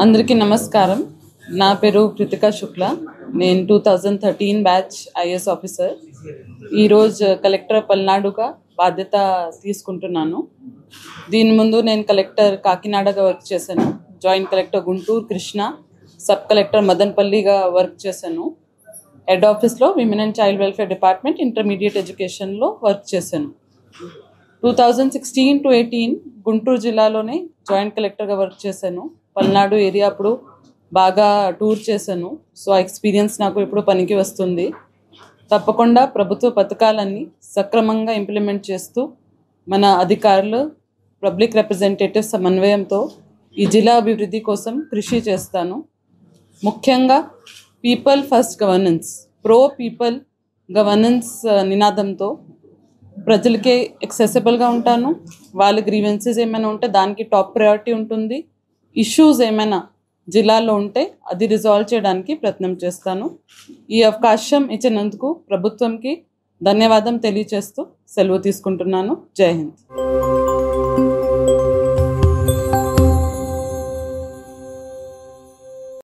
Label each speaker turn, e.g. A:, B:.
A: అందరికీ నమస్కారం. నా పేరు కృతికా శుక్ల. నేను 2013 బ్యాచ్ ఐఏఎస్ ఆఫీసర్. ఈరోజు కలెక్టర్ పల్నాడుగా బాధ్యత తీసుకుంటున్నాను. దీని ముందు నేను కలెక్టర్ కాకినాడగా వర్క్ చేశాను, joint collector Guntur Krishna, sub collector మదనపల్లిగా వర్క్ చేశాను, హెడ్ ఆఫీస్లో women and child welfare department intermediate ఎడ్యుకేషన్లో వర్క్ చేశాను. 2016 to 18 గుంటూరు జిల్లాలోనే జాయింట్ కలెక్టర్గా వర్క్ చేశాను. పల్నాడు ఏరియా అప్పుడు బాగా టూర్ చేశాను. సో ఆ ఎక్స్పీరియన్స్ నాకు ఇప్పుడు పనికి వస్తుంది. తప్పకుండా ప్రభుత్వ పథకాలన్నీ సక్రమంగా ఇంప్లిమెంట్ చేస్తూ మన అధికారులు, పబ్లిక్ రిప్రజెంటేటివ్ సమన్వయంతో ఈ జిల్లా అభివృద్ధి కోసం కృషి చేస్తాను. ముఖ్యంగా people first governance, pro people governance నినాదంతో ప్రజలకే యాక్సెసిబుల్గా ఉంటాను. వాళ్ళ గ్రీవెన్సెస్ ఏమైనా ఉంటే దానికి టాప్ ప్రయారిటీ ఉంటుంది. ఇష్యూస్ ఏమైనా జిల్లాలో ఉంటే అది రిజాల్వ్ చేయడానికి ప్రయత్నం చేస్తాను. ఈ అవకాశం ఇచ్చినందుకు ప్రభుత్వంకి ధన్యవాదం తెలియజేస్తూ సెలవు తీసుకుంటున్నాను. జై హింద్.